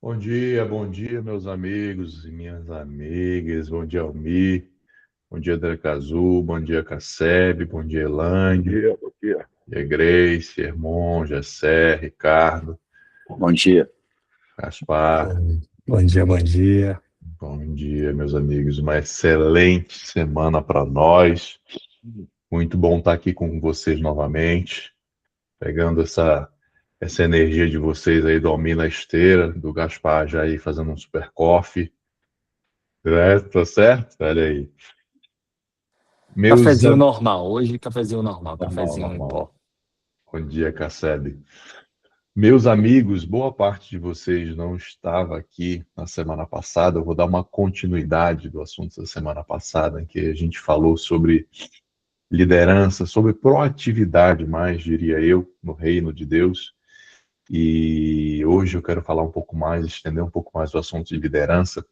Bom dia, meus amigos e minhas amigas. Bom dia, Almi. Bom dia, André Cazu. Bom dia, Cassebe. Bom dia, Bom Elaine. dia, bom dia. Bom dia, Grace, Hermon, Jessé, Ricardo, Bom dia. Gaspar. Bom dia, bom dia. Bom dia, meus amigos. Uma excelente semana para nós. Muito bom estar aqui com vocês novamente, pegando essa energia de vocês aí do Almi na esteira, do Gaspar já aí fazendo um super coffee. Tá certo? Olha aí. Meus Cafezinho am- normal, hoje cafezinho normal, Normal, cafezinho em normal. pó. Bom dia, Cassebe. Meus amigos, boa parte de vocês não estava aqui na semana passada. Eu vou dar uma continuidade do assunto da semana passada, em que a gente falou sobre liderança, sobre proatividade, mais diria eu, no reino de Deus. E hoje eu quero falar um pouco mais, estender um pouco mais o assunto de liderança.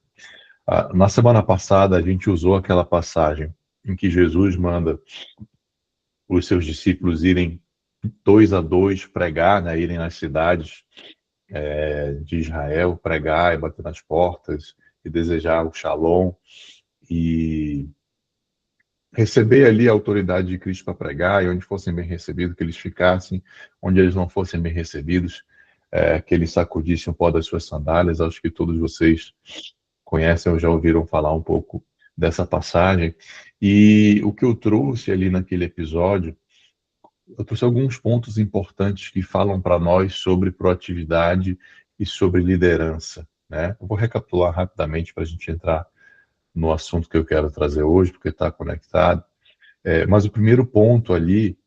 Na semana passada, a gente usou aquela passagem em que Jesus manda os seus discípulos irem dois a dois pregar, né, irem nas cidades de Israel, pregar e bater nas portas e desejar o shalom e receber ali a autoridade de Cristo para pregar e onde fossem bem recebidos, que eles ficassem, onde eles não fossem bem recebidos, que eles sacudissem o pó das suas sandálias. Acho que todos vocês conhecem ou já ouviram falar um pouco dessa passagem. E o que eu trouxe ali naquele episódio, eu trouxe alguns pontos importantes que falam para nós sobre proatividade e sobre liderança, né? Eu vou recapitular rapidamente para a gente entrar no assunto que eu quero trazer hoje, porque está conectado. Mas o primeiro ponto ali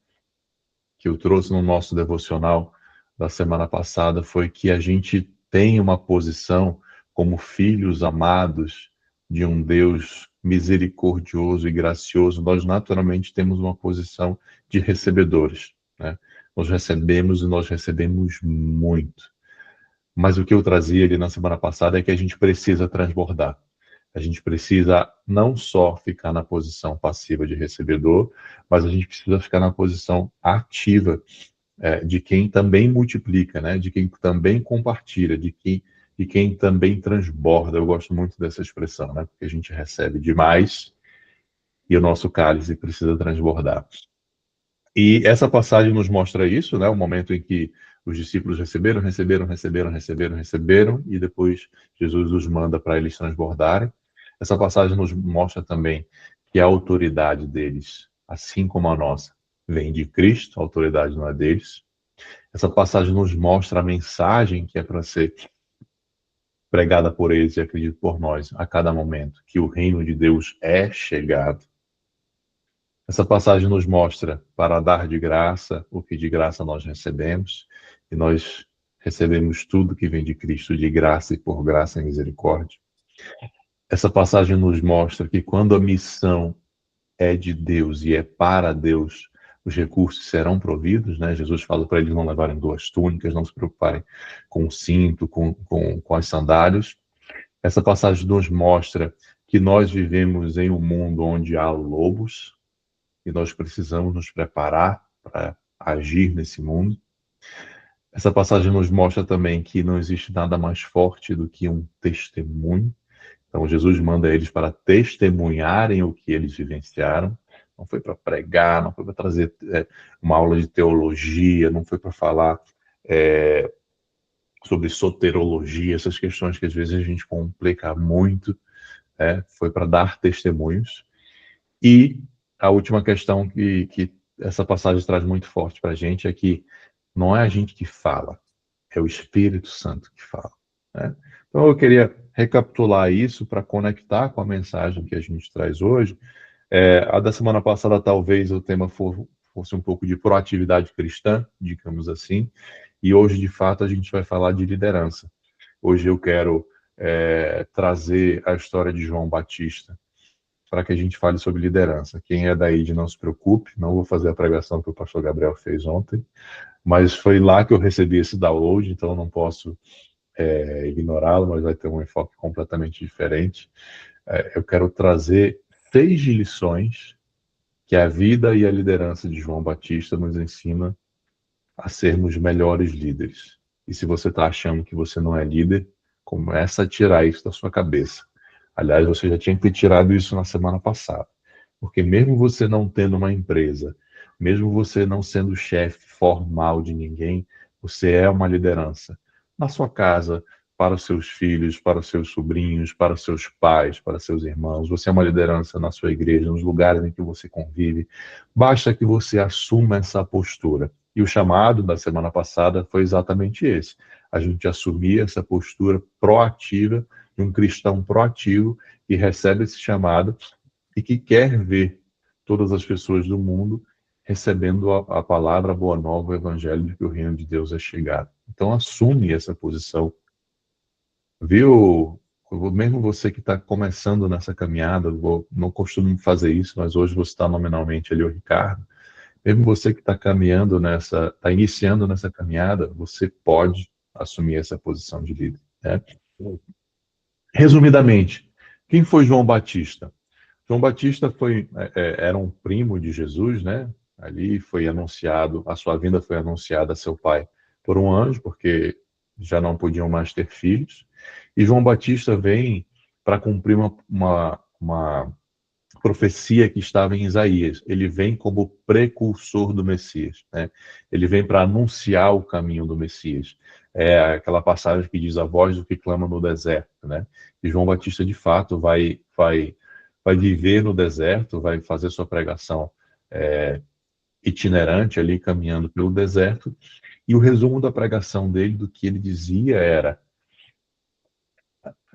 que eu trouxe no nosso devocional da semana passada foi que a gente tem uma posição como filhos amados de um Deus misericordioso e gracioso. Nós naturalmente temos uma posição de recebedores, né? Nós recebemos e nós recebemos muito. Mas o que eu trazia ali na semana passada é que a gente precisa transbordar. A gente precisa não só ficar na posição passiva de recebedor, mas a gente precisa ficar na posição ativa de quem também multiplica, né? De quem também compartilha, de quem também transborda. Eu gosto muito dessa expressão, né? Porque a gente recebe demais e o nosso cálice precisa transbordar. E essa passagem nos mostra isso, né? O momento em que os discípulos receberam, e depois Jesus os manda para eles transbordarem. Essa passagem nos mostra também que a autoridade deles, assim como a nossa, vem de Cristo, a autoridade não é deles. Essa passagem nos mostra a mensagem que é para ser pregada por eles e acredito por nós a cada momento, que o reino de Deus é chegado. Essa passagem nos mostra para dar de graça o que de graça nós recebemos, e nós recebemos tudo que vem de Cristo de graça e por graça e misericórdia. Essa passagem nos mostra que quando a missão é de Deus e é para Deus, os recursos serão providos, né? Jesus fala para eles não levarem duas túnicas, não se preocuparem com o cinto, com as sandálias. Essa passagem nos mostra que nós vivemos em um mundo onde há lobos, e nós precisamos nos preparar para agir nesse mundo. Essa passagem nos mostra também que não existe nada mais forte do que um testemunho. Então, Jesus manda eles para testemunharem o que eles vivenciaram. Não foi para pregar, não foi para trazer uma aula de teologia, não foi para falar é, sobre soterologia, essas questões que às vezes a gente complica muito. Foi para dar testemunhos. E a última questão que essa passagem traz muito forte para a gente é que não é a gente que fala, é o Espírito Santo que fala, né? Então eu queria recapitular isso para conectar com a mensagem que a gente traz hoje. A da semana passada talvez o tema fosse um pouco de proatividade cristã, digamos assim, e hoje de fato a gente vai falar de liderança. Hoje eu quero trazer a história de João Batista para que a gente fale sobre liderança. Quem é daí de não se preocupe, não vou fazer a pregação que o pastor Gabriel fez ontem, mas foi lá que eu recebi esse download, então eu não posso ignorá-lo, mas vai ter um enfoque completamente diferente. Eu quero trazer 6 lições que a vida e a liderança de João Batista nos ensina a sermos melhores líderes. E se você está achando que você não é líder, Começa a tirar isso da sua cabeça. Aliás, você já tinha que ter tirado isso na semana passada. Porque mesmo você não tendo uma empresa, mesmo você não sendo chefe formal de ninguém, você é uma liderança. Na sua casa, para os seus filhos, para os seus sobrinhos, para os seus pais, para seus irmãos. Você é uma liderança na sua igreja, nos lugares em que você convive. Basta que você assuma essa postura. E o chamado da semana passada foi exatamente esse. A gente assumir essa postura proativa de um cristão proativo que recebe esse chamado e que quer ver todas as pessoas do mundo recebendo a palavra, a boa nova, o evangelho de que o reino de Deus é chegado. Então assume essa posição. Viu? Mesmo você que está começando nessa caminhada, não costumo fazer isso, mas hoje você está nominalmente ali, o Ricardo. Mesmo você que está caminhando está iniciando nessa caminhada, você pode assumir essa posição de líder, né? Resumidamente, quem foi João Batista? João Batista era um primo de Jesus, né? Ali foi anunciado, a sua vinda foi anunciada a seu pai por um anjo, porque já não podiam mais ter filhos. E João Batista vem para cumprir uma profecia que estava em Isaías. Ele vem como precursor do Messias, né? Ele vem para anunciar o caminho do Messias. É aquela passagem que diz a voz do que clama no deserto, né? E João Batista, de fato, vai viver no deserto, vai fazer sua pregação itinerante ali, caminhando pelo deserto. E o resumo da pregação dele, do que ele dizia era: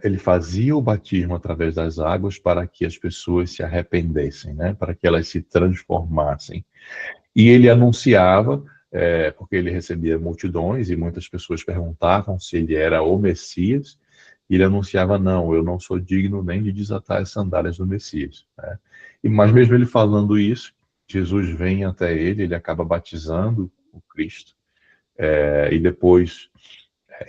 ele fazia o batismo através das águas para que as pessoas se arrependessem, né? Para que elas se transformassem. E ele anunciava, porque ele recebia multidões e muitas pessoas perguntavam se ele era o Messias, e ele anunciava: não, eu não sou digno nem de desatar as sandálias do Messias, né? Mas mesmo ele falando isso, Jesus vem até ele, ele acaba batizando o Cristo, e depois,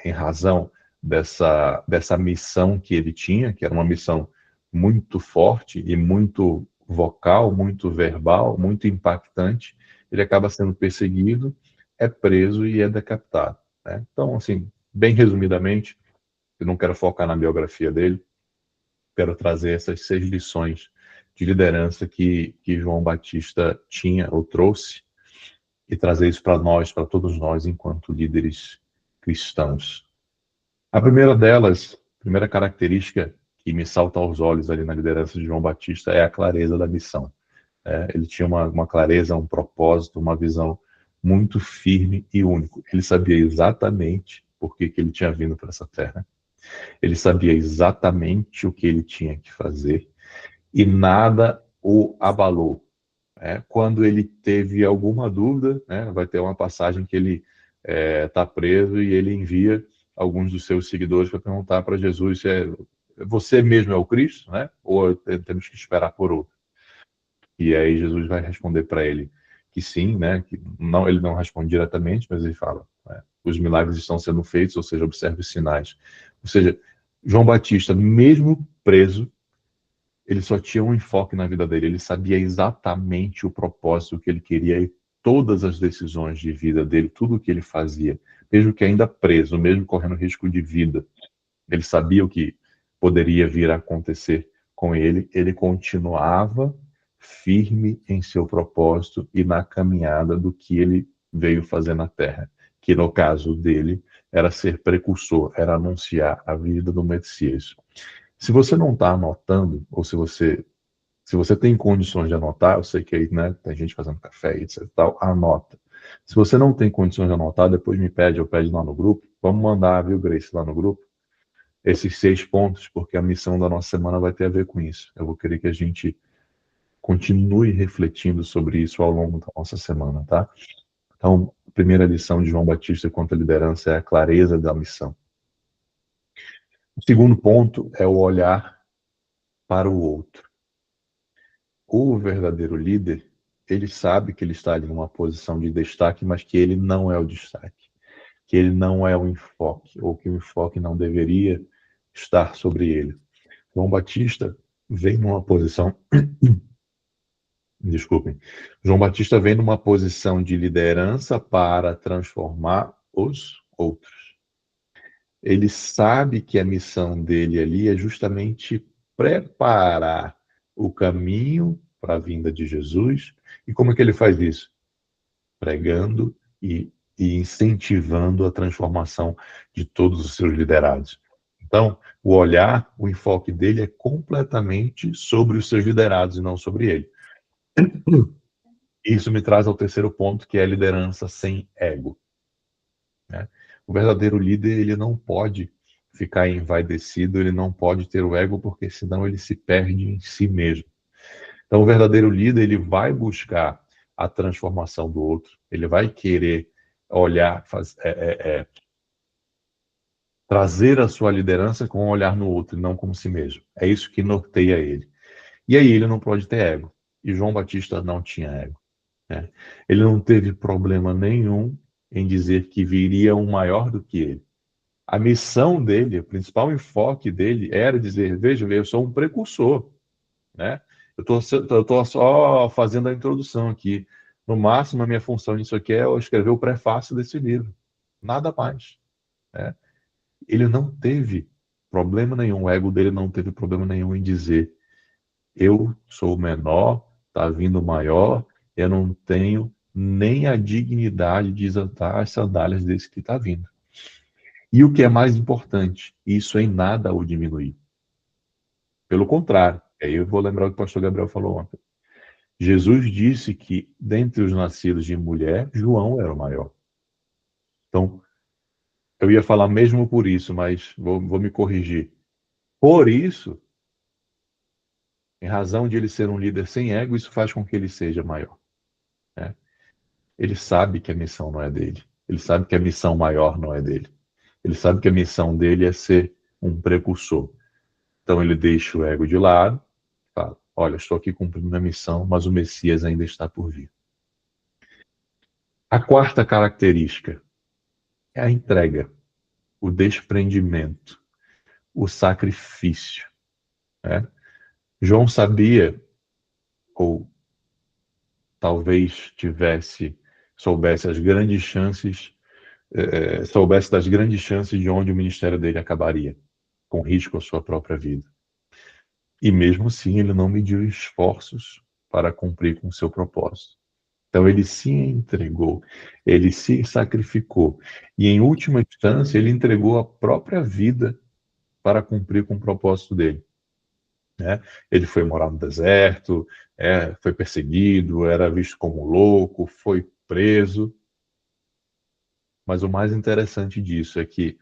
em razão dessa missão que ele tinha, que era uma missão muito forte e muito vocal, muito verbal, muito impactante, ele acaba sendo perseguido, é preso e é decapitado, né? Então, assim, bem resumidamente, eu não quero focar na biografia dele, quero trazer essas 6 lições de liderança que João Batista tinha ou trouxe, e trazer isso para nós, para todos nós, enquanto líderes cristãos. A primeira delas, a primeira característica que me salta aos olhos ali na liderança de João Batista é a clareza da missão. Ele tinha uma clareza, um propósito, uma visão muito firme e único. Ele sabia exatamente por que ele tinha vindo para essa terra. Ele sabia exatamente o que ele tinha que fazer e nada o abalou. Quando ele teve alguma dúvida, né, vai ter uma passagem que ele está preso e ele envia alguns dos seus seguidores para perguntar para Jesus se você mesmo é o Cristo, né? Ou temos que esperar por outro. E aí Jesus vai responder para ele que sim, né? Que não, ele não responde diretamente, mas ele fala: os milagres estão sendo feitos, ou seja, observe os sinais. Ou seja, João Batista, mesmo preso, ele só tinha um enfoque na vida dele. Ele sabia exatamente o propósito que ele queria e todas as decisões de vida dele, tudo o que ele fazia, mesmo que ainda preso, mesmo correndo risco de vida, ele sabia o que poderia vir a acontecer com ele. Ele continuava firme em seu propósito e na caminhada do que ele veio fazer na Terra, que no caso dele era ser precursor, era anunciar a vida do Messias. Se você não está anotando, ou se você tem condições de anotar, eu sei que aí, né, tem gente fazendo café e etc e tal, anota. Se você não tem condições de anotar, depois me pede, eu pede lá no grupo. Vamos mandar, viu, Grace, lá no grupo, esses 6 pontos, porque a missão da nossa semana vai ter a ver com isso. Eu vou querer que a gente continue refletindo sobre isso ao longo da nossa semana, tá? Então, a primeira lição de João Batista quanto à liderança é a clareza da missão. O segundo ponto é o olhar para o outro. O verdadeiro líder, ele sabe que ele está ali numa posição de destaque, mas que ele não é o destaque, que ele não é o enfoque, ou que o enfoque não deveria estar sobre ele. João Batista vem numa posição, desculpem, João Batista vem numa posição de liderança para transformar os outros. ele sabe que a missão dele ali é justamente preparar o caminho para a vinda de Jesus. E como é que ele faz isso? Pregando e incentivando a transformação de todos os seus liderados. Então, o olhar, o enfoque dele é completamente sobre os seus liderados e não sobre ele. Isso me traz ao terceiro ponto, que é a liderança sem ego, né? O verdadeiro líder, ele não pode ficar envaidecido, ele não pode ter o ego, porque senão ele se perde em si mesmo. Então, o verdadeiro líder, ele vai buscar a transformação do outro, ele vai querer olhar, trazer a sua liderança com um olhar no outro, e não como si mesmo. É isso que norteia ele. E aí ele não pode ter ego. E João Batista não tinha ego, né? Ele não teve problema nenhum em dizer que viria um maior do que ele. A missão dele, o principal enfoque dele era dizer, veja, eu sou um precursor, né? Eu tô só fazendo a introdução aqui. No máximo, a minha função nisso aqui é eu escrever o prefácio desse livro. Nada mais, né? Ele não teve problema nenhum, o ego dele não teve problema nenhum em dizer, eu sou o menor, está vindo o maior, eu não tenho nem a dignidade de desatar as sandálias desse que está vindo. E o que é mais importante, isso em nada o diminuir. Pelo contrário, aí eu vou lembrar o que o pastor Gabriel falou ontem. Jesus disse que, dentre os nascidos de mulher, João era o maior. Então, eu ia falar mesmo por isso, mas vou me corrigir. Por isso, em razão de ele ser um líder sem ego, isso faz com que ele seja maior, né? Ele sabe que a missão não é dele. Ele sabe que a missão maior não é dele. Ele sabe que a missão dele é ser um precursor. Então ele deixa o ego de lado, fala, olha, estou aqui cumprindo a missão, mas o Messias ainda está por vir. A quarta característica é a entrega, o desprendimento, o sacrifício, né? João sabia, ou talvez soubesse as grandes chances, soubesse das grandes chances de onde o ministério dele acabaria, com risco à sua própria vida. E mesmo assim, ele não mediu esforços para cumprir com o seu propósito. Então, ele se entregou, ele se sacrificou. E, em última instância, ele entregou a própria vida para cumprir com o propósito dele, né? Ele foi morar no deserto, foi perseguido, era visto como louco, foi preso. Mas o mais interessante disso é que,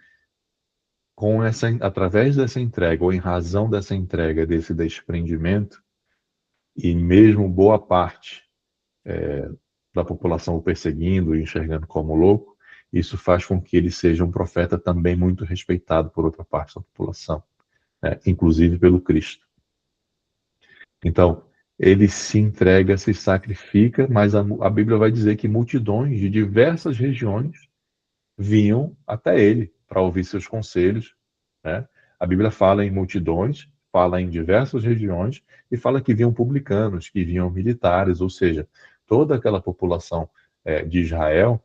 através dessa entrega, ou em razão dessa entrega, desse desprendimento, e mesmo boa parte da população o perseguindo e enxergando como louco, isso faz com que ele seja um profeta também muito respeitado por outra parte da população, né? Inclusive pelo Cristo. Então, ele se entrega, se sacrifica, mas a Bíblia vai dizer que multidões de diversas regiões vinham até ele para ouvir seus conselhos, né? A Bíblia fala em multidões, fala em diversas regiões e fala que vinham publicanos, que vinham militares, ou seja, toda aquela população de Israel,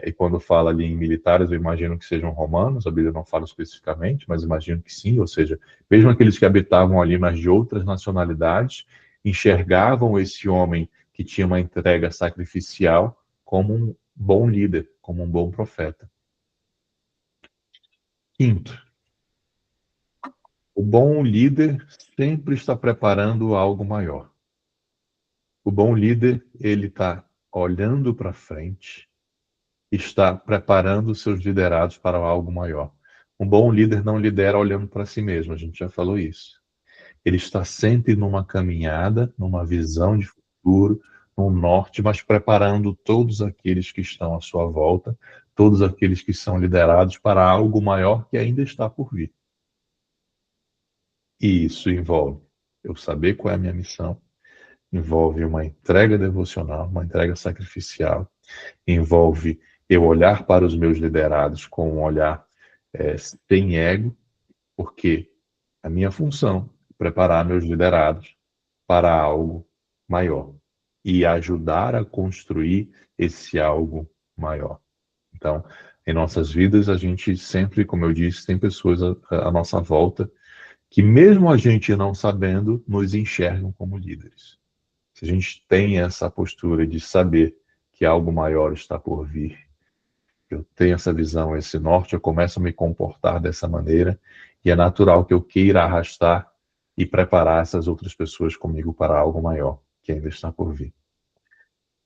e quando fala ali em militares, eu imagino que sejam romanos, a Bíblia não fala especificamente, mas imagino que sim, ou seja, mesmo aqueles que habitavam ali, mas de outras nacionalidades, enxergavam esse homem que tinha uma entrega sacrificial como um bom líder, como um bom profeta. Quinto, o bom líder sempre está preparando algo maior. O bom líder, ele está olhando para frente, está preparando seus liderados para algo maior. Um bom líder não lidera olhando para si mesmo, a gente já falou isso. Ele está sempre numa caminhada, numa visão de futuro, no norte, mas preparando todos aqueles que estão à sua volta, todos aqueles que são liderados para algo maior que ainda está por vir. E isso envolve eu saber qual é a minha missão, envolve uma entrega devocional, uma entrega sacrificial, envolve eu olhar para os meus liderados com um olhar sem ego, porque a minha função é preparar meus liderados para algo maior e ajudar a construir esse algo maior. Então, em nossas vidas, a gente sempre, como eu disse, tem pessoas à nossa volta que, mesmo a gente não sabendo, nos enxergam como líderes. Se a gente tem essa postura de saber que algo maior está por vir, eu tenho essa visão, esse norte, eu começo a me comportar dessa maneira, e é natural que eu queira arrastar e preparar essas outras pessoas comigo para algo maior, que ainda está por vir.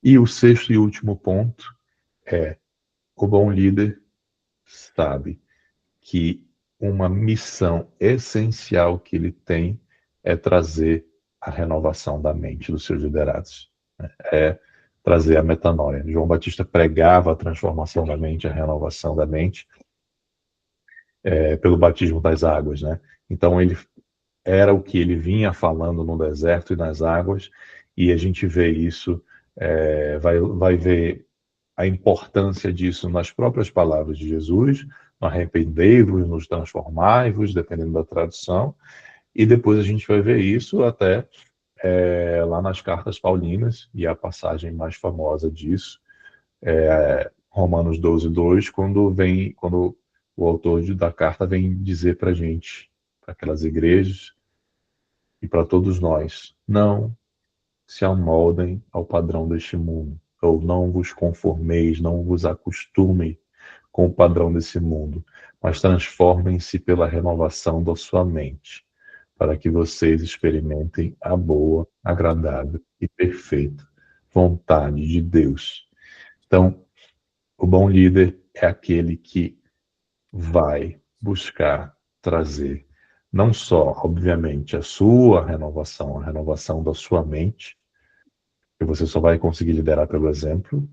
E o sexto e último ponto é: o bom líder sabe que uma missão essencial que ele tem é trazer a renovação da mente dos seus liderados. É trazer a metanoia. João Batista pregava a transformação da mente, a renovação da mente, pelo batismo das águas, né? Então ele era o que ele vinha falando no deserto e nas águas, e a gente vê isso, vai ver a importância disso nas próprias palavras de Jesus: arrependei-vos, nos transformai-vos, dependendo da tradução, e depois a gente vai ver isso até lá nas cartas paulinas, e a passagem mais famosa disso, Romanos 12:2, quando o autor da carta vem dizer para a gente, para aquelas igrejas e para todos nós: não se amoldem ao padrão deste mundo, ou não vos conformeis, não vos acostumem com o padrão desse mundo, mas transformem-se pela renovação da sua mente, para que vocês experimentem a boa, agradável e perfeita vontade de Deus. Então, o bom líder é aquele que vai buscar trazer não só, obviamente, a sua renovação, a renovação da sua mente, que você só vai conseguir liderar pelo exemplo.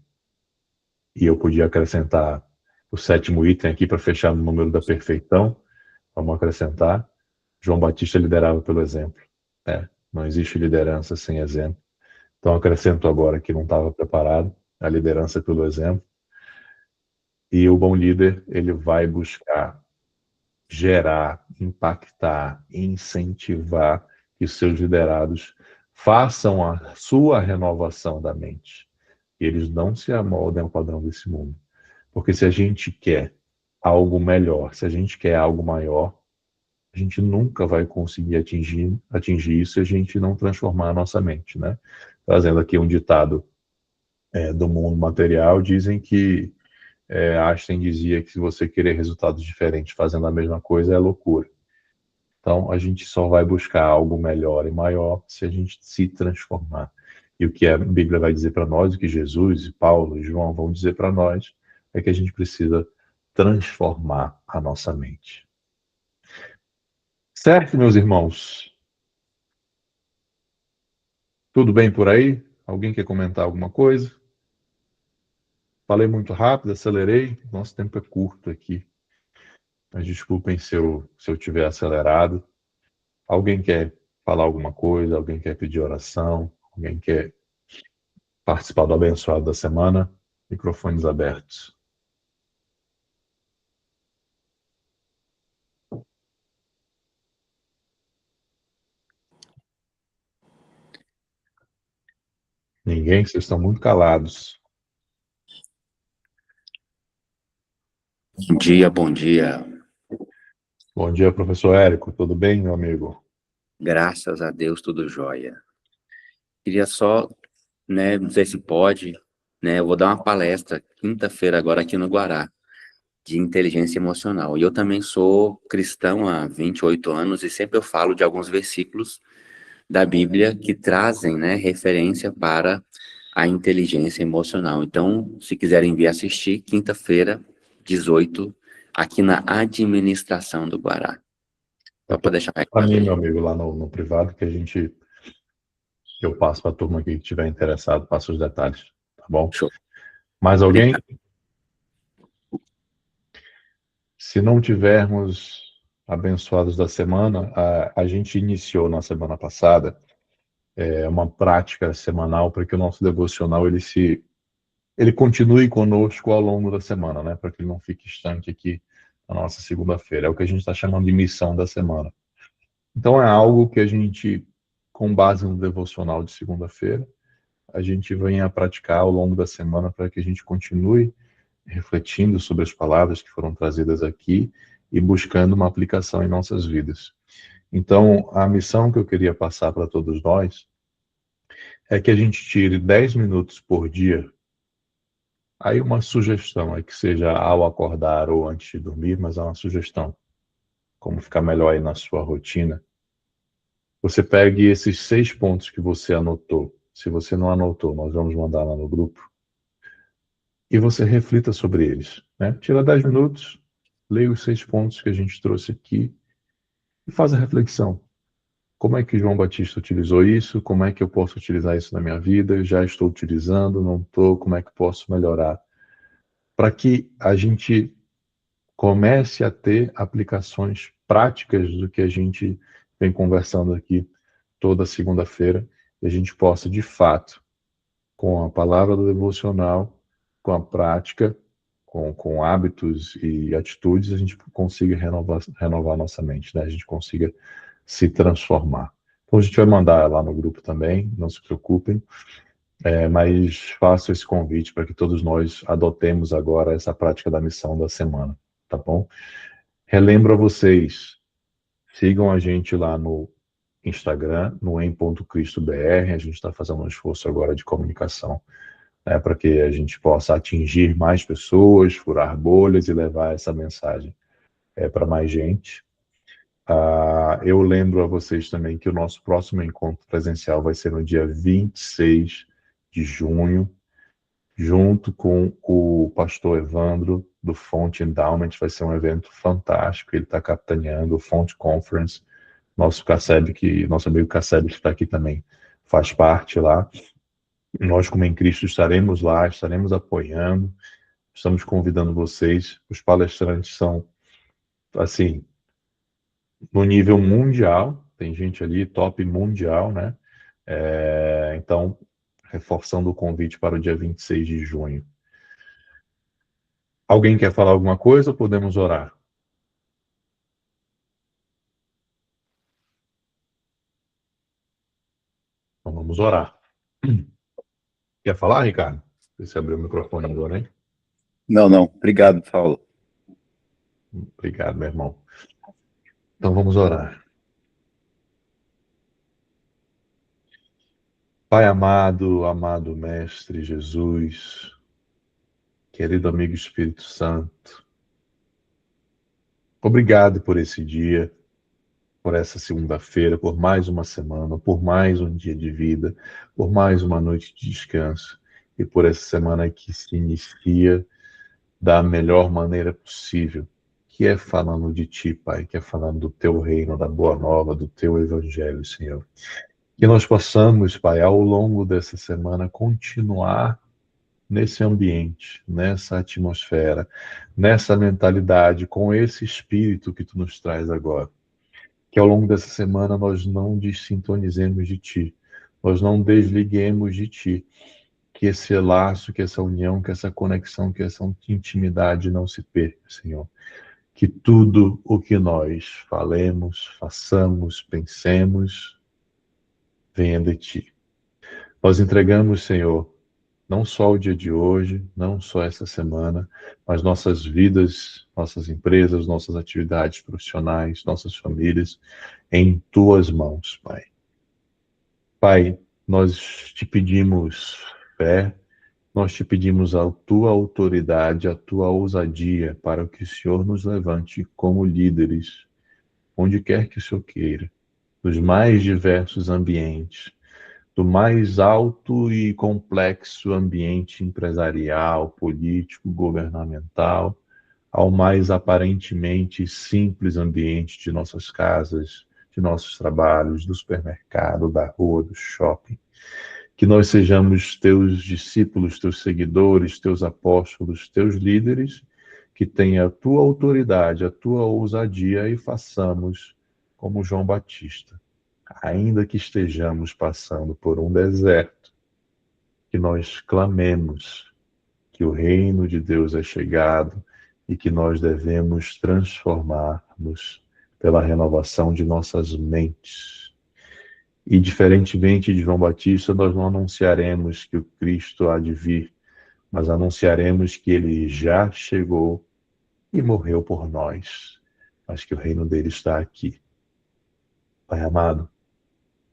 E eu podia acrescentar o sétimo item aqui para fechar no número da perfeição. Vamos acrescentar: João Batista liderava pelo exemplo. Não existe liderança sem exemplo. Então acrescento agora que não estava preparado: a liderança pelo exemplo. E o bom líder, ele vai buscar gerar, impactar, incentivar que os seus liderados façam a sua renovação da mente. E eles não se amoldem ao padrão desse mundo. Porque se a gente quer algo melhor, se a gente quer algo maior, a gente nunca vai conseguir atingir isso se a gente não transformar a nossa mente, né? Trazendo aqui um ditado do mundo material, dizem que Einstein dizia que se você querer resultados diferentes fazendo a mesma coisa, é loucura. Então, a gente só vai buscar algo melhor e maior se a gente se transformar. E o que a Bíblia vai dizer para nós, o que Jesus, e Paulo e João vão dizer para nós, é que a gente precisa transformar a nossa mente. Certo, meus irmãos? Tudo bem por aí? Alguém quer comentar alguma coisa? Falei muito rápido, acelerei. Nosso tempo é curto aqui. Mas desculpem se eu tiver acelerado. Alguém quer falar alguma coisa? Alguém quer pedir oração? Alguém quer participar do abençoado da semana? Microfones abertos. Ninguém? Vocês estão muito calados. Bom dia, bom dia. Bom dia, professor Érico. Tudo bem, meu amigo? Graças a Deus, tudo jóia. Queria só, não sei se pode, eu vou dar uma palestra quinta-feira agora aqui no Guará, de inteligência emocional. E eu também sou cristão há 28 anos e sempre eu falo de alguns versículos da Bíblia que trazem, referência para a inteligência emocional. Então, se quiserem vir assistir, quinta-feira, 18, aqui na administração do Guará. Para poder deixar Para mim, meu amigo, lá no privado, que eu passo para a turma aqui que estiver interessado, passo os detalhes, tá bom? Show. Mais alguém? Obrigado. Se não tivermos abençoados da semana, a gente iniciou na semana passada uma prática semanal para que o nosso devocional ele continue conosco ao longo da semana, né? Para que ele não fique estanque aqui na nossa segunda-feira. É o que a gente está chamando de missão da semana. Então é algo que a gente, com base no devocional de segunda-feira, a gente vem a praticar ao longo da semana para que a gente continue refletindo sobre as palavras que foram trazidas aqui e buscando uma aplicação em nossas vidas. Então, a missão que eu queria passar para todos nós é que a gente tire 10 minutos por dia. Aí uma sugestão é que seja ao acordar ou antes de dormir, mas é uma sugestão, como ficar melhor aí na sua rotina. Você pegue esses 6 pontos que você anotou. Se você não anotou, nós vamos mandar lá no grupo. E você reflita sobre eles, né? Tira 10 minutos, leia os 6 pontos que a gente trouxe aqui e faz a reflexão. Como é que João Batista utilizou isso? Como é que eu posso utilizar isso na minha vida? Já estou utilizando, não estou? Como é que posso melhorar? Para que a gente comece a ter aplicações práticas do que a gente vem conversando aqui toda segunda-feira e a gente possa, de fato, com a palavra do devocional, com a prática, com hábitos e atitudes, a gente consiga renovar nossa mente, né? A gente consiga se transformar. Então a gente vai mandar lá no grupo também, não se preocupem, mas faço esse convite para que todos nós adotemos agora essa prática da missão da semana, tá bom? Relembro a vocês, sigam a gente lá no Instagram, no em.cristobr, a gente está fazendo um esforço agora de comunicação, né, para que a gente possa atingir mais pessoas, furar bolhas e levar essa mensagem para mais gente. Eu lembro a vocês também que o nosso próximo encontro presencial vai ser no dia 26 de junho, junto com o pastor Evandro, do Fonte Endowment. Vai ser um evento fantástico, ele está capitaneando o Fonte Conference. Nosso amigo Casseb que está aqui também faz parte lá. Nós, como em Cristo, estaremos lá, estaremos apoiando, estamos convidando vocês. Os palestrantes são, assim, no nível mundial, tem gente ali top mundial, né? Então, reforçando o convite para o dia 26 de junho. Alguém quer falar alguma coisa ou podemos orar? Então vamos orar. Quer falar, Ricardo? Você abriu o microfone agora, hein? Não. Obrigado, Paulo. Obrigado, meu irmão. Então vamos orar. Pai amado, amado Mestre Jesus, querido amigo Espírito Santo, obrigado por esse dia, por essa segunda-feira, por mais uma semana, por mais um dia de vida, por mais uma noite de descanso e por essa semana que se inicia da melhor maneira possível, que é falando de Ti, Pai, que é falando do Teu reino, da boa nova, do Teu evangelho, Senhor. Que nós possamos, Pai, ao longo dessa semana, continuar nesse ambiente, nessa atmosfera, nessa mentalidade, com esse espírito que Tu nos traz agora. Que ao longo dessa semana nós não desintonizemos de Ti, nós não desliguemos de Ti, que esse laço, que essa união, que essa conexão, que essa intimidade não se perca, Senhor. Que tudo o que nós falemos, façamos, pensemos, venha de Ti. Nós entregamos, Senhor, não só o dia de hoje, não só essa semana, mas nossas vidas, nossas empresas, nossas atividades profissionais, nossas famílias, em Tuas mãos, Pai. Pai, nós te pedimos fé, nós te pedimos a Tua autoridade, a Tua ousadia, para que o Senhor nos levante como líderes, onde quer que o Senhor queira, dos mais diversos ambientes, do mais alto e complexo ambiente empresarial, político, governamental, ao mais aparentemente simples ambiente de nossas casas, de nossos trabalhos, do supermercado, da rua, do shopping. Que nós sejamos teus discípulos, teus seguidores, teus apóstolos, teus líderes, que tenha a tua autoridade, a tua ousadia e façamos como João Batista. Ainda que estejamos passando por um deserto, que nós clamemos que o reino de Deus é chegado e que nós devemos transformar-nos pela renovação de nossas mentes. E, diferentemente de João Batista, nós não anunciaremos que o Cristo há de vir mas anunciaremos que ele já chegou e morreu por nós, mas que o reino dele está aqui. Pai amado,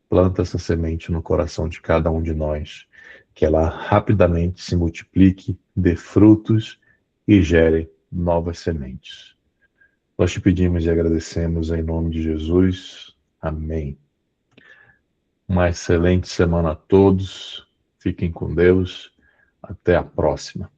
planta essa semente no coração de cada um de nós, que ela rapidamente se multiplique, dê frutos e gere novas sementes. Nós te pedimos e agradecemos em nome de Jesus. Amém. Uma excelente semana a todos. Fiquem com Deus. Até a próxima.